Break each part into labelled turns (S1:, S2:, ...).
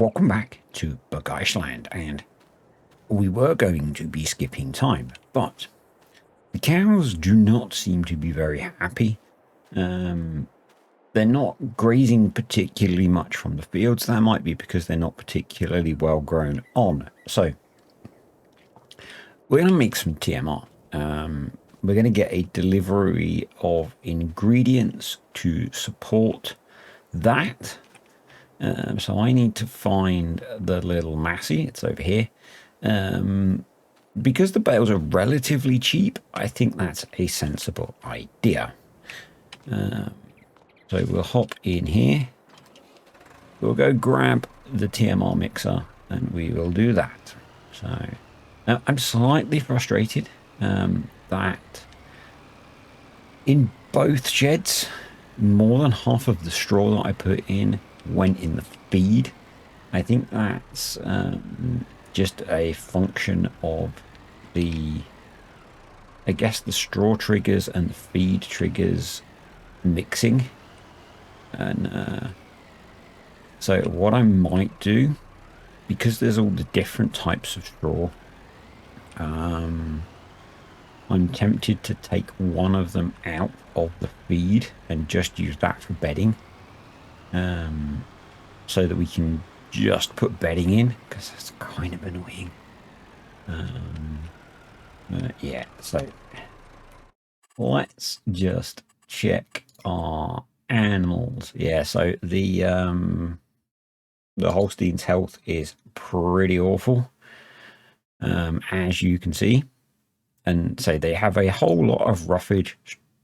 S1: welcome back to Bergisch land, and we were going to be skipping time, but the cows do not seem to be very happy. They're not grazing particularly much from the fields. That might be because they're not particularly well grown on. So we're going to make some TMR. We're going to get a delivery of ingredients to support that. So I need to find the little Massey. It's over here. Because the bales are relatively cheap, I think that's a sensible idea. So we'll hop in here. We'll go grab the TMR mixer and we will do that. So now I'm slightly frustrated that in both sheds, more than half of the straw that I put in went in the feed. I think that's just a function of the straw triggers and the feed triggers mixing. And so what I might do, because there's all the different types of straw, I'm tempted to take one of them out of the feed and just use that for bedding, so that we can just put bedding in, because that's kind of annoying. Yeah, so let's just check our animals. Yeah, so the Holstein's health is pretty awful, as you can see. And so they have a whole lot of roughage,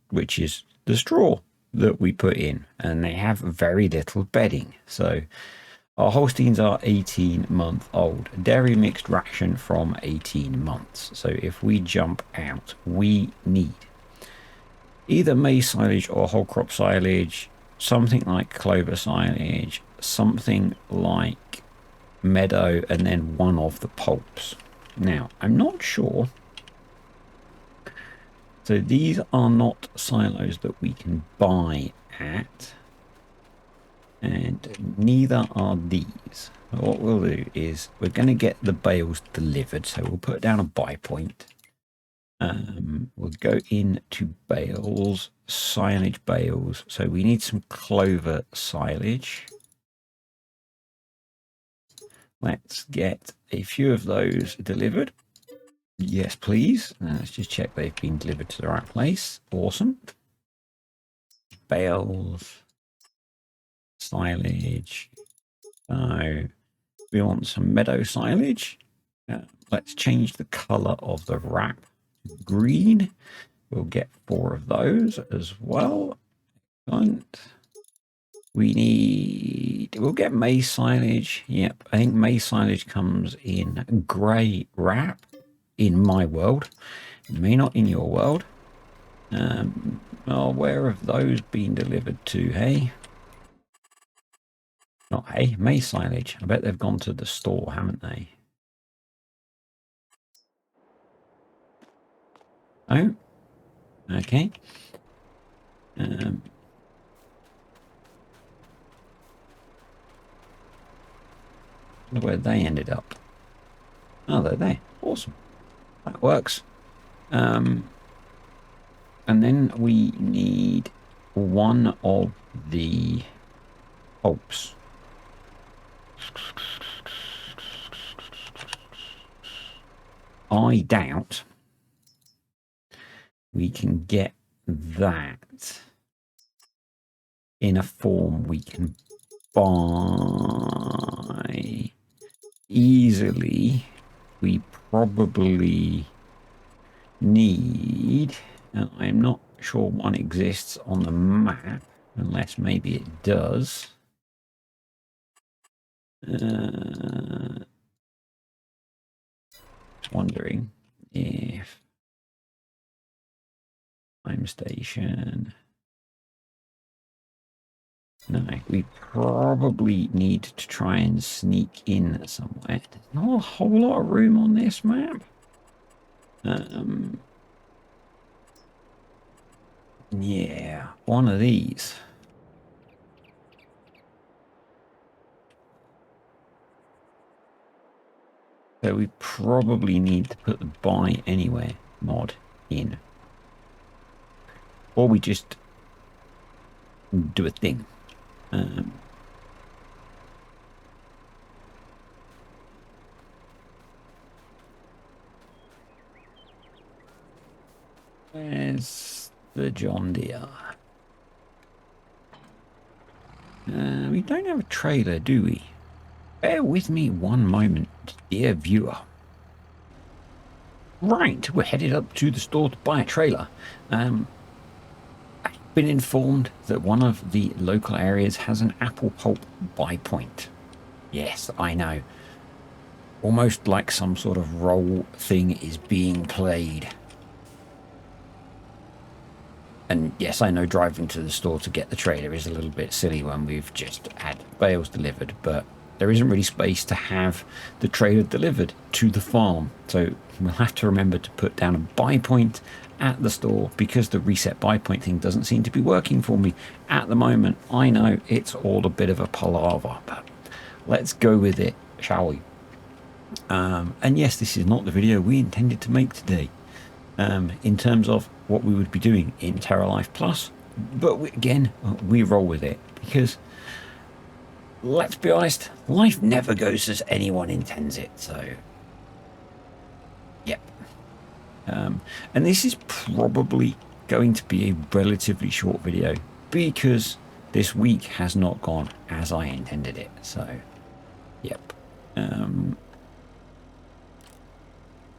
S1: which is the straw that we put in, and they have very little bedding. So our Holsteins are 18-month-old, dairy mixed ration from 18 months. So if we jump out, we need either maize silage or whole crop silage, something like clover silage, something like meadow, and then one of the pulps. Now, I'm not sure. So these are not silos that we can buy at, and neither are these. What we'll do is we're going to get the bales delivered, so we'll put down a buy point. We'll go into bales, silage bales. So we need some clover silage. Let's get a few of those delivered. Yes, please. Let's just check they've been delivered to the right place. Awesome. Bales, silage. So we want some meadow silage. Let's change the color of the wrap to green. We'll get 4 of those as well. Excellent. We'll get maize silage. Yep, I think maize silage comes in grey wrap in my world. It may not in your world. Well, where have those been delivered to, hey? Not hey, maize silage. I bet they've gone to the store, haven't they? Oh, okay. Where they ended up. Oh, they're there. Awesome. That works. And then we need one of the pulps. I doubt we can get that in a form we can buy easily. We probably need, and I'm not sure one exists on the map, unless maybe it does. Just wondering if time station. No, we probably need to try and sneak in somewhere. There's not a whole lot of room on this map. Yeah, one of these. So we probably need to put the buy anywhere mod in. Or we just do a thing. Where's the John Deere? We don't have a trailer, do we? Bear with me one moment, dear viewer. Right, we're headed up to the store to buy a trailer. I've been informed that one of the local areas has an apple pulp buy point. Yes, I know. Almost like some sort of role thing is being played. And yes, I know driving to the store to get the trailer is a little bit silly when we've just had bales delivered, but there isn't really space to have the trailer delivered to the farm. So we'll have to remember to put down a buy point at the store because the reset buy point thing doesn't seem to be working for me at the moment. I know it's all a bit of a palaver, but let's go with it, shall we? And yes, this is not the video we intended to make today. In terms of what we would be doing in Terralife Plus, but again, we roll with it because let's be honest, life never goes as anyone intends it. So, yep. And this is probably going to be a relatively short video because this week has not gone as I intended it. So, yep.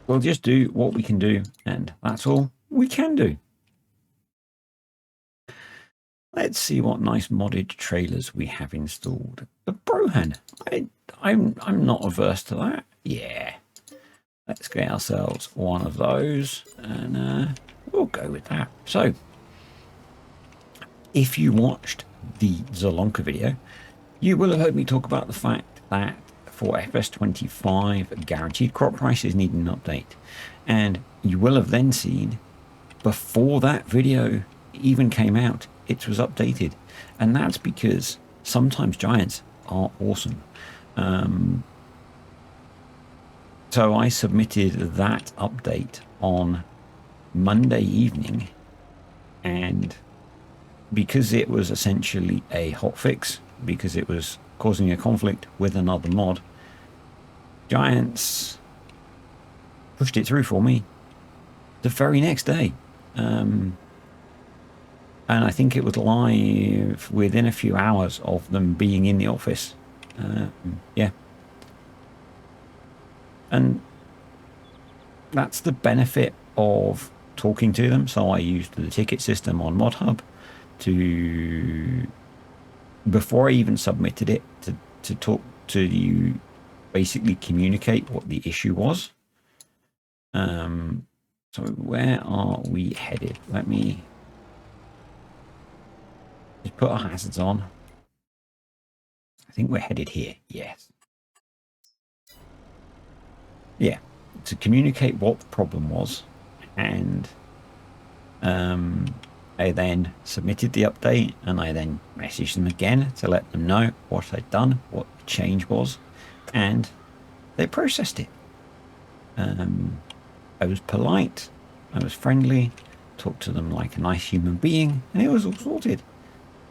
S1: We'll just do what we can do, and that's all we can do. Let's see what nice modded trailers we have installed. The Brohan, I'm not averse to that. Yeah, let's get ourselves one of those, and we'll go with that. So, if you watched the Zolonka video, you will have heard me talk about the fact that for FS25, guaranteed crop prices need an update. And you will have then seen, before that video even came out, it was updated. And that's because sometimes giants are awesome. So I submitted that update on Monday evening. And because it was essentially a hotfix, because it was causing a conflict with another mod, Giants pushed it through for me the very next day. And I think it was live within a few hours of them being in the office. Yeah. And that's the benefit of talking to them. So I used the ticket system on ModHub to, before I even submitted it, to talk to you, basically communicate what the issue was. So where are we headed? Let me just put our hazards on. I think we're headed here. Yes. Yeah. To communicate what the problem was, and I then submitted the update, and I then messaged them again to let them know what I'd done, what the change was, and they processed it. I was polite, I was friendly, talked to them like a nice human being, and it was all sorted.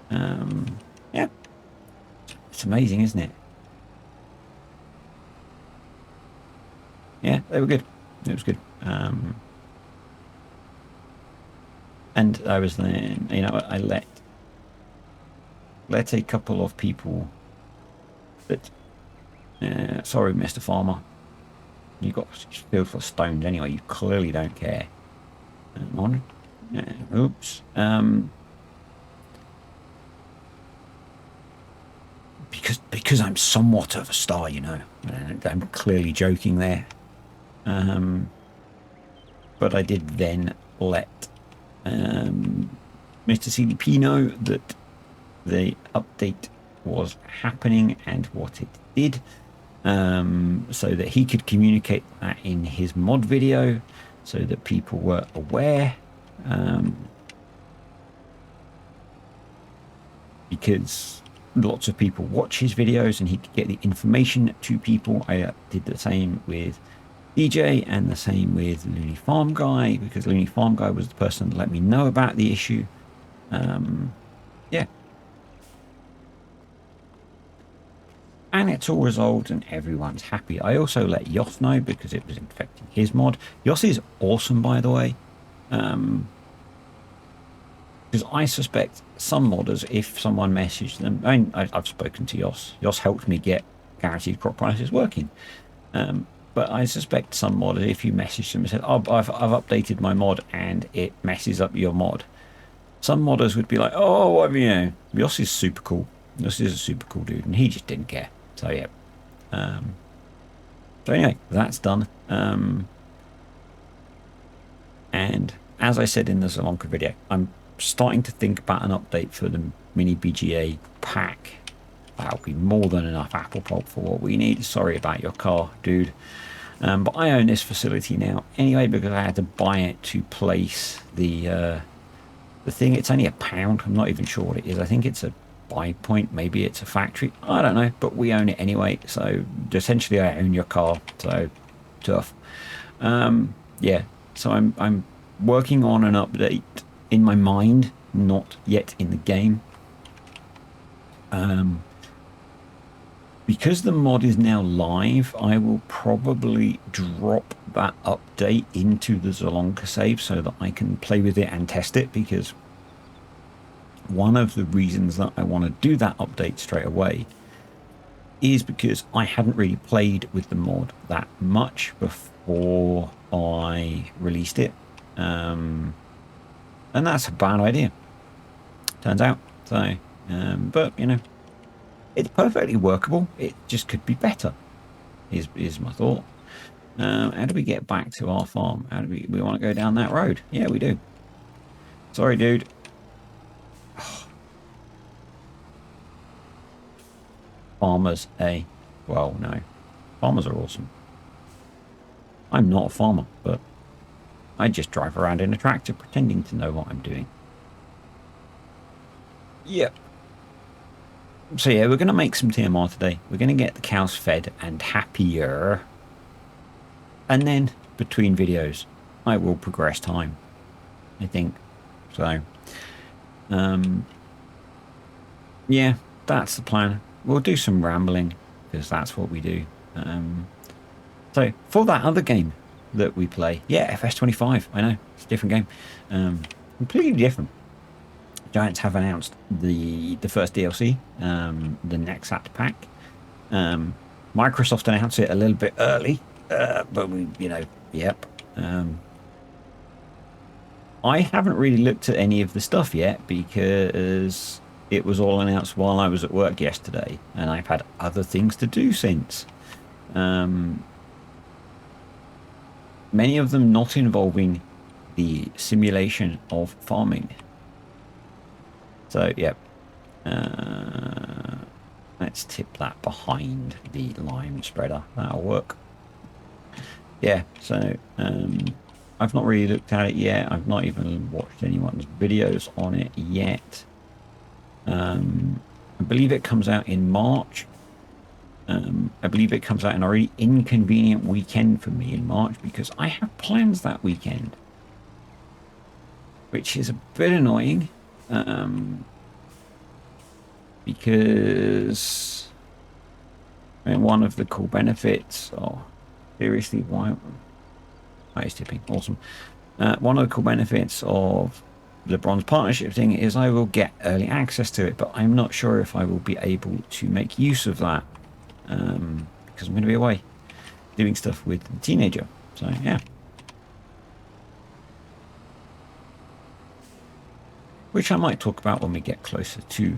S1: Yeah, it's amazing, isn't it? Yeah, they were good. It was good. And I was then, I let a couple of people that, sorry, Mr. Farmer, you got filled for stoned anyway. You clearly don't care. Oops. Because I'm somewhat of a star, I'm clearly joking there. But I did then let Mr. CDP know that the update was happening and what it did, so that he could communicate that in his mod video so that people were aware, because lots of people watch his videos and he could get the information to people. I did the same with DJ and the same with Looney Farm Guy, because Looney Farm Guy was the person that let me know about the issue. Yeah. And it's all resolved and everyone's happy. I also let Yoss know because it was infecting his mod. Yoss is awesome, by the way. Because I suspect some modders, if someone messaged them, I mean, I've spoken to Yoss. Yoss helped me get guaranteed crop prices working. But I suspect some modders, if you message them and said, oh, I've updated my mod and it messes up your mod. Some modders would be like, oh, what, you know, Yoss is super cool. Yoss is a super cool dude, and he just didn't care. So, yeah. So anyway, that's done. And as I said in the Zalonka video, I'm starting to think about an update for the mini BGA pack. That'll be more than enough apple pulp for what we need. Sorry about your car, dude. But I own this facility now anyway, because I had to buy it to place the thing. It's only £1. I'm not even sure what it is. I think it's a buy point. Maybe it's a factory. I don't know, but we own it anyway. So essentially I own your car. So tough. Yeah. So I'm working on an update in my mind, not yet in the game. Because the mod is now live, I will probably drop that update into the Zalonka save so that I can play with it and test it, because one of the reasons that I want to do that update straight away is because I hadn't really played with the mod that much before I released it. And that's a bad idea, turns out. So, but, you know, it's perfectly workable. It just could be better, is my thought. How do we get back to our farm? How do we want to go down that road? Yeah, we do. Sorry, dude. Farmers, eh? Well, no. Farmers are awesome. I'm not a farmer, but I just drive around in a tractor pretending to know what I'm doing. Yep. So yeah, we're going to make some TMR today. We're going to get the cows fed and happier. And then between videos, I will progress time, I think. So, yeah, that's the plan. We'll do some rambling because that's what we do. So for that other game that we play, yeah, FS25, I know, it's a different game. Completely different. Giants have announced the first DLC, the Nexat pack. Microsoft announced it a little bit early, but we, you know, yep. I haven't really looked at any of the stuff yet because it was all announced while I was at work yesterday, and I've had other things to do since. Many of them not involving the simulation of farming. So, yep. Let's tip that behind the lime spreader. That'll work. Yeah, so I've not really looked at it yet. I've not even watched anyone's videos on it yet. I believe it comes out in March. I believe it comes out in a really inconvenient weekend for me in March because I have plans that weekend, which is a bit annoying. Because I mean, one of the cool benefits, seriously, why is tipping awesome? One of the cool benefits of the bronze partnership thing is I will get early access to it, but I'm not sure if I will be able to make use of that because I'm going to be away doing stuff with the teenager. So yeah. Which I might talk about when we get closer to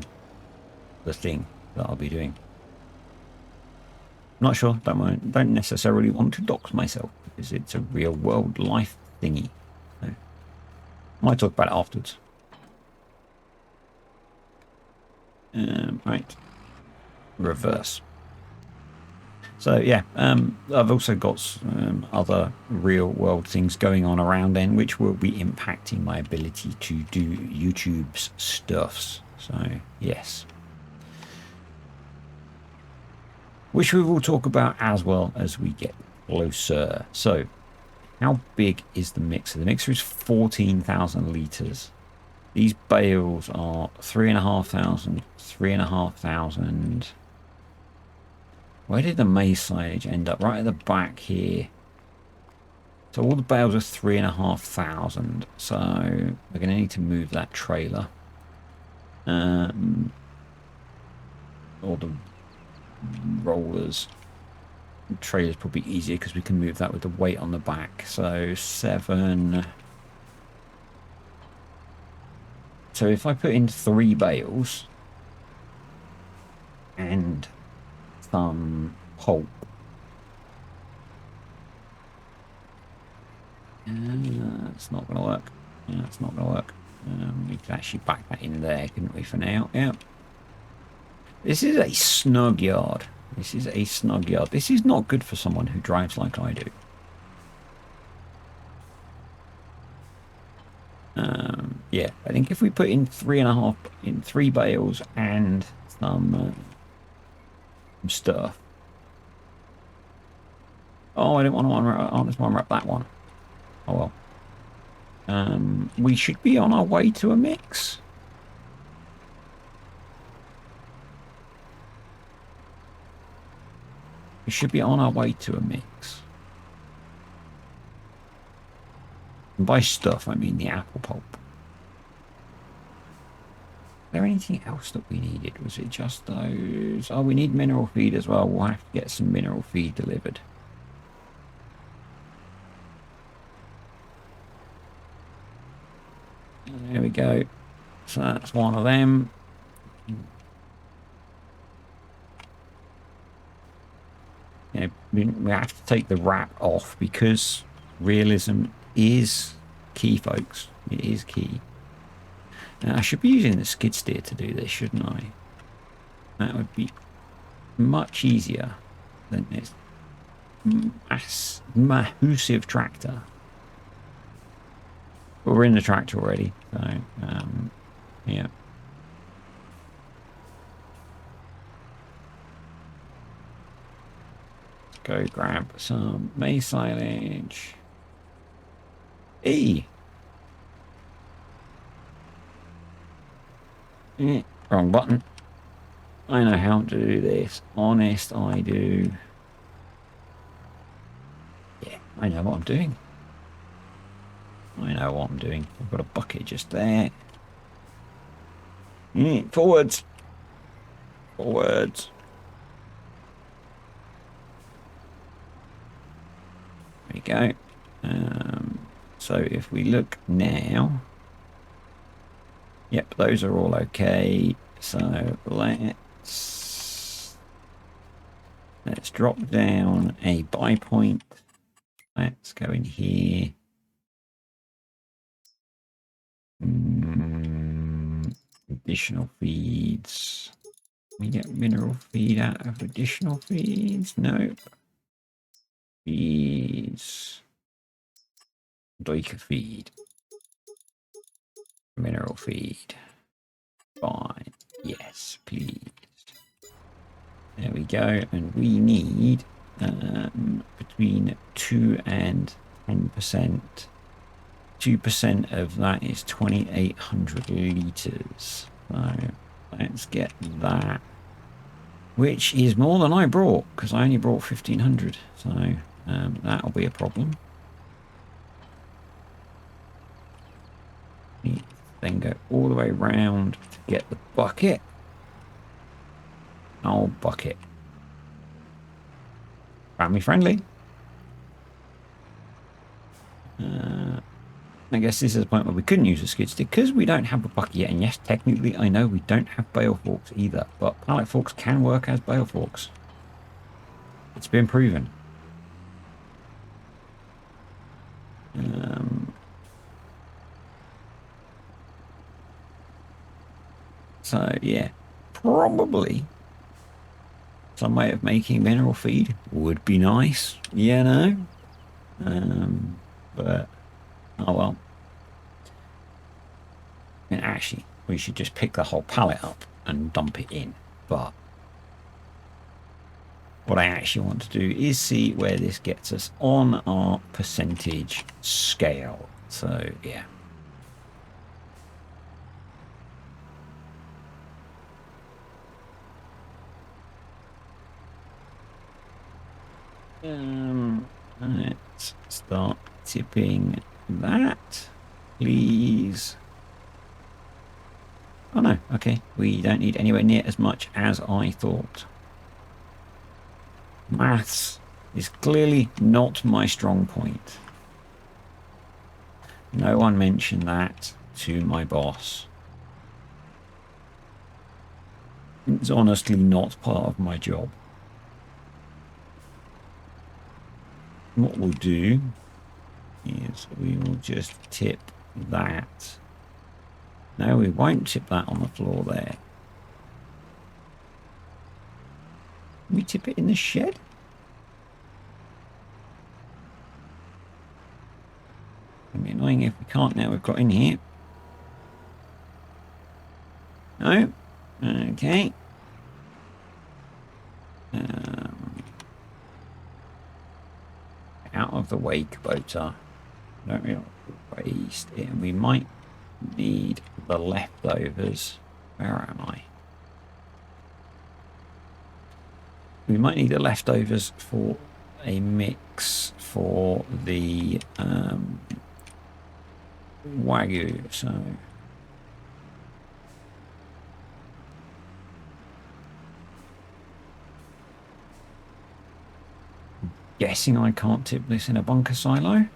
S1: the thing that I'll be doing. Not sure. Don't necessarily want to dox myself because it's a real world life thingy. So, might talk about it afterwards. Right. Reverse. So yeah, I've also got other real world things going on around then, which will be impacting my ability to do YouTube's stuffs. So yes. which we will talk about as well as we get closer. So, how big is the mixer? The mixer is 14,000 litres. These bales are 3,500, 3,500. Where did the maize silage end up? Right at the back here. So all the bales are 3,500. So we're going to need to move that trailer. All the rollers. The trailer's probably easier because we can move that with the weight on the back. So 7. So if I put in 3 bales and some pulp. It's not going to work. Yeah, it's not going to work. We could actually back that in there, couldn't we, for now? Yeah. This is a snug yard. This is a snug yard. This is not good for someone who drives like I do. Yeah, I think if we put in 3.5 in 3 bales and some stuff. Oh, I didn't want to unwrap. I just want to unwrap that one. Oh well. We should be on our way to a mix. We should be on our way to a mix. And by stuff, I mean the apple pulp. Is there anything else that we needed? Was it just those? Oh, we need mineral feed as well. We'll have to get some mineral feed delivered. There we go. So that's one of them. Yeah, we have to take the wrap off because realism is key, folks. It is key. Now, I should be using the skid steer to do this, shouldn't I? That would be much easier than this massive tractor. But we're in the tractor already, so yeah. Go grab some maize silage. Wrong button. I know how to do this. Honest, I do. Yeah, I know what I'm doing. I know what I'm doing. I've got a bucket just there. Forwards. Forwards. There we go. So if we look now, yep, those are all okay. So let's drop down a buy point. Let's go in here. Additional feeds. We get mineral feed out of additional feeds? Nope. Feeds. Doika feed. Mineral feed. Fine. Yes, please. There we go. And we need between 2 and 10%. 2% of that is 2,800 litres. So let's get that. Which is more than I brought, because I only brought 1,500. So that'll be a problem. Then go all the way around to get the bucket. Oh, bucket. Family friendly. I guess this is the point where we couldn't use a skid steer because we don't have a bucket yet. And yes, technically, I know we don't have bale forks either, but pallet forks can work as bale forks. It's been proven. So yeah, probably some way of making mineral feed would be nice, you know. But oh well. And actually, we should just pick the whole pallet up and dump it in. But What I actually want to do is see where this gets us on our percentage scale. So, yeah. Let's start tipping that, please. Oh no, okay. We don't need anywhere near as much as I thought. Maths is clearly not my strong point. No one mentioned that to my boss. It's honestly not part of my job. What we'll do is we will just tip that. No, we won't tip that on the floor there. Can we tip it in the shed? It'll be annoying if we can't now we've got in here. No? Okay. Out of the way, Kubota. Don't really waste it. And we might need the leftovers. Where am I? We might need the leftovers for a mix for the Wagyu. So guessing I can't tip this in a bunker silo.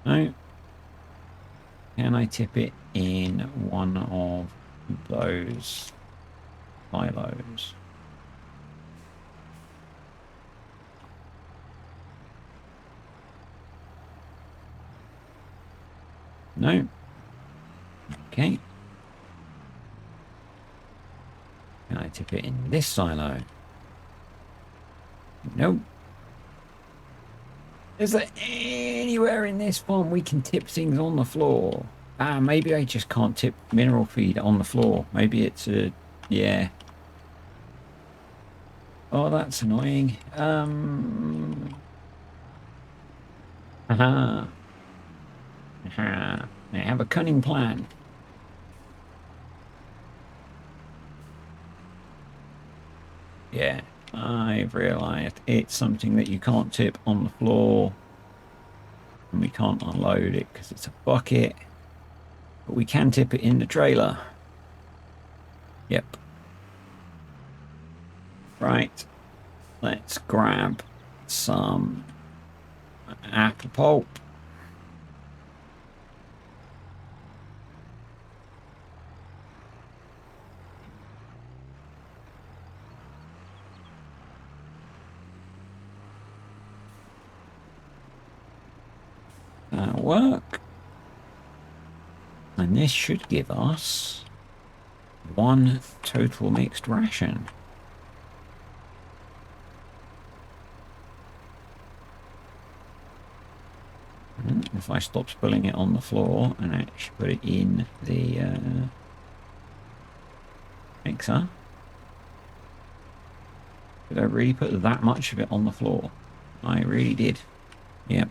S1: No. Can I tip it in one of those silos? No. Okay. Can I tip it in this silo? Nope. Is there anywhere in this farm we can tip things on the floor? Ah, maybe I just can't tip mineral feed on the floor. Maybe it's a... yeah. Oh, that's annoying. Aha. Aha. I have a cunning plan. Yeah, I've realised it's something that you can't tip on the floor. And we can't unload it because it's a bucket. But we can tip it in the trailer. Yep. Right. Let's grab some apple pulp. That'll work. And this should give us one total mixed ration. And if I stop spilling it on the floor and actually put it in the mixer. Did I really put that much of it on the floor? I really did. Yep.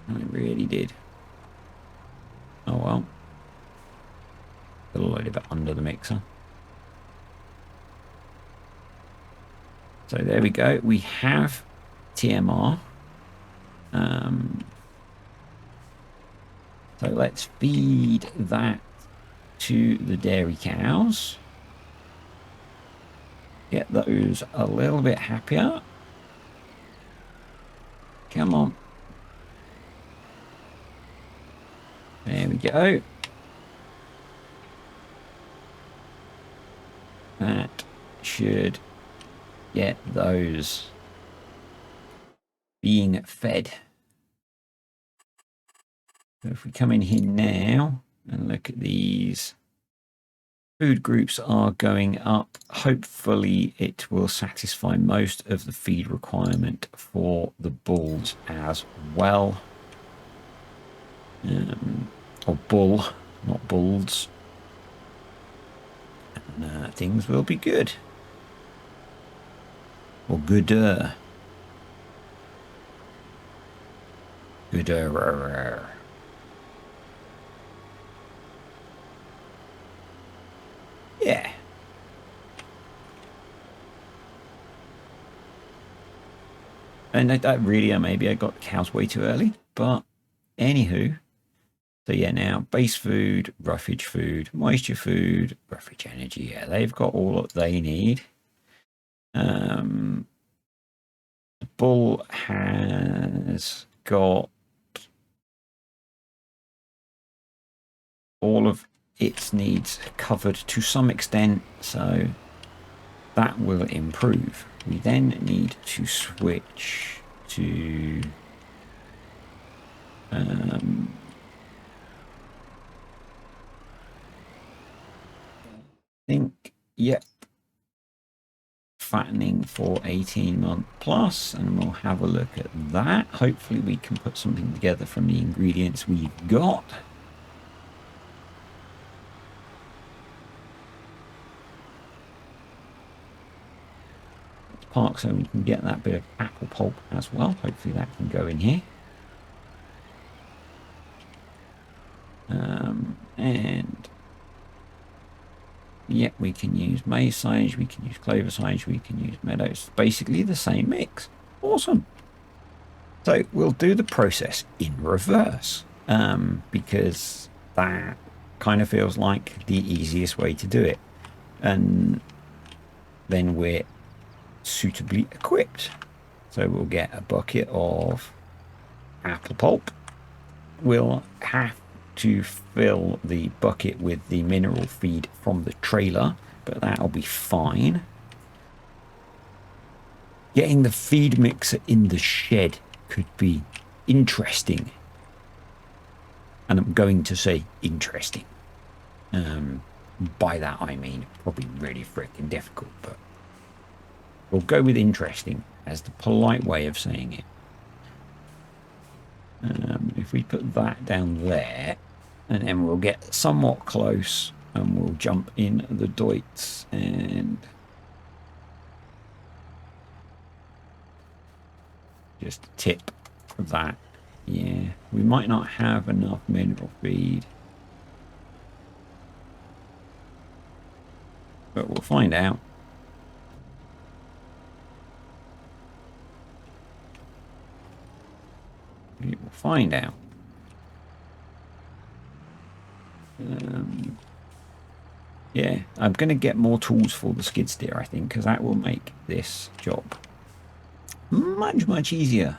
S1: I really did. Oh well. Got a load of it under the mixer. So there we go. We have TMR. So let's feed that to the dairy cows. Get those a little bit happier. Come on. There we go. That should get those being fed. So if we come in here now and look at these, food groups are going up. Hopefully it will satisfy most of the feed requirement for the bulls as well. or bull, not bulls. And things will be good. Or gooder. Gooder. Yeah. And maybe I got the cows way too early, but anywho. So yeah, now base food, roughage food, moisture food, roughage energy. Yeah, they've got all that they need. The bull has got all of its needs covered to some extent, so that will improve. We then need to switch to I think, yep, fattening for 18-month plus, and we'll have a look at that. Hopefully we can put something together from the ingredients we've got. Let's park so we can get that bit of apple pulp as well. Hopefully that can go in here. And yeah, we can use maize silage, we can use clover silage, we can use meadows. Basically the same mix. Awesome. So we'll do the process in reverse, because that kind of feels like the easiest way to do it. And then we're suitably equipped. So we'll get a bucket of apple pulp. We'll have to fill the bucket with the mineral feed from the trailer, but that'll be fine. Getting the feed mixer in the shed could be interesting. And I'm going to say interesting. By that I mean probably really freaking difficult, but we'll go with interesting as the polite way of saying it. If we put that down there, and then we'll get somewhat close and we'll jump in the doits and just tip that. Yeah, we might not have enough mineral feed, but we'll find out. We will find out. Yeah, I'm going to get more tools for the skid steer, I think, because that will make this job much easier.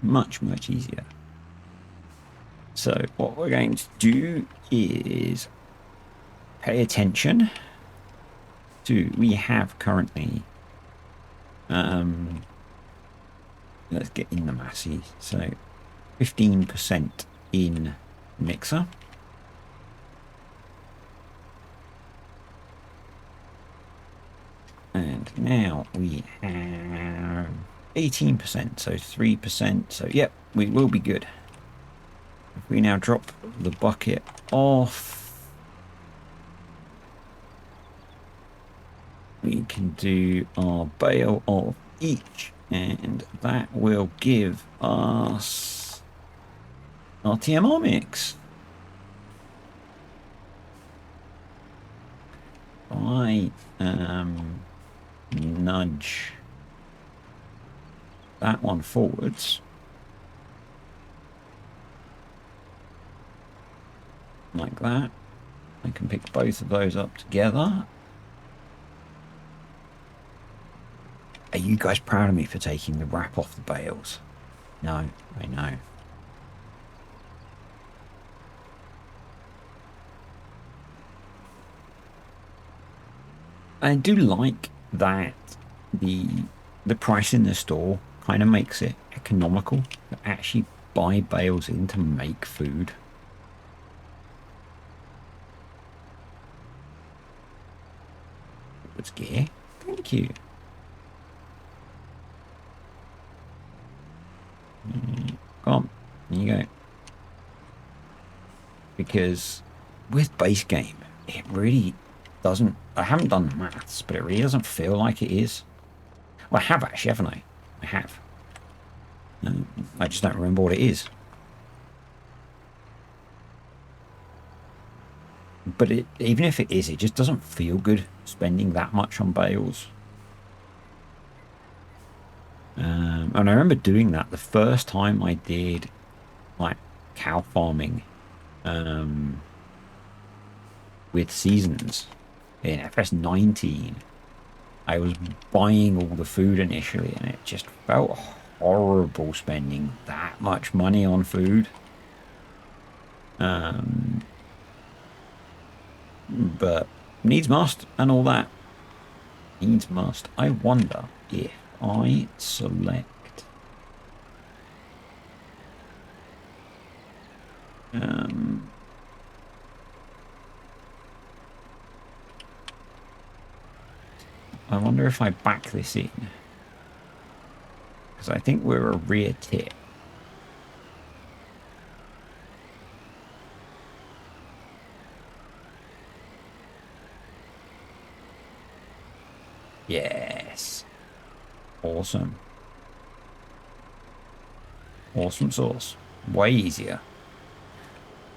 S1: Much easier. So what we're going to do is pay attention to, we have currently, let's get in the masses. So 15% in mixer. And now we have 18%, so 3%. So yep, we will be good. If we now drop the bucket off, we can do our bale of each, and that will give us our TMR mix. I nudge that one forwards like that. I can pick both of those up together. Are you guys proud of me for taking the wrap off the bales? No, I know. I do like that the price in the store kind of makes it economical to actually buy bales in to make food. What's gear? Thank you. Come on, here you go. because with base game, it really doesn't. I haven't done the maths, but it really doesn't feel like it is. Well, I have actually, haven't I? I have. I just don't remember what it is. But even if it is, it just doesn't feel good spending that much on bales. And I remember doing that the first time I did like cow farming with seasons in FS19. I was buying all the food initially, and it just felt horrible spending that much money on food. But needs must and all that. Needs must. I wonder if I select I wonder if I back this in, because I think we're a rear tip. Yes. Awesome. Awesome sauce. Way easier.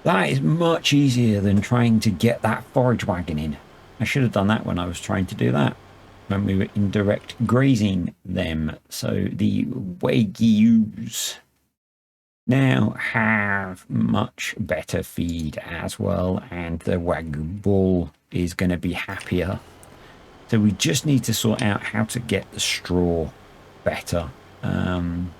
S1: That is much easier than trying to get that forage wagon in. I should have done that when I was trying to do that, when we were indirect grazing them. So the Wagyus now have much better feed as well, and the Wagyu bull is going to be happier. So we just need to sort out how to get the straw better, and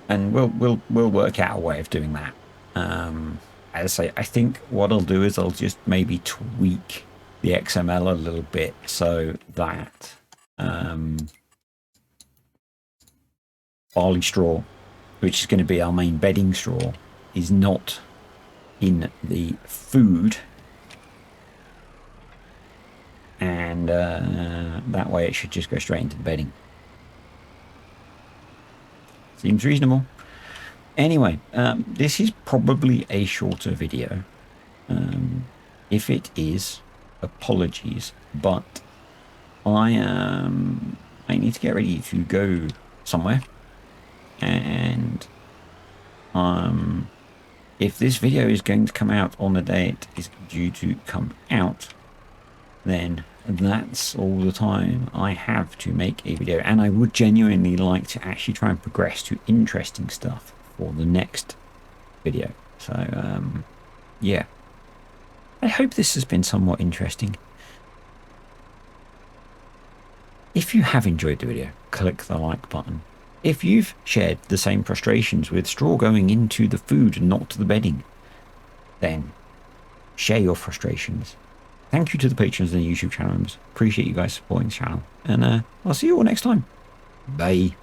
S1: we'll work out a way of doing that. As I say, I think what I'll do is I'll just maybe tweak the XML a little bit so that barley straw, which is going to be our main bedding straw, is not in the food. And that way it should just go straight into the bedding. Seems reasonable. Anyway, this is probably a shorter video. If it is, apologies, but I need to get ready to go somewhere. And if this video is going to come out on the day it is due to come out, then that's all the time I have to make a video. And I would genuinely like to actually try and progress to interesting stuff for the next video. So yeah, I hope this has been somewhat interesting. If you have enjoyed the video, click the like button. If you've shared the same frustrations with straw going into the food and not to the bedding, then share your frustrations. Thank you to the patrons and the YouTube channel members. Appreciate you guys supporting the channel. And I'll see you all next time. Bye.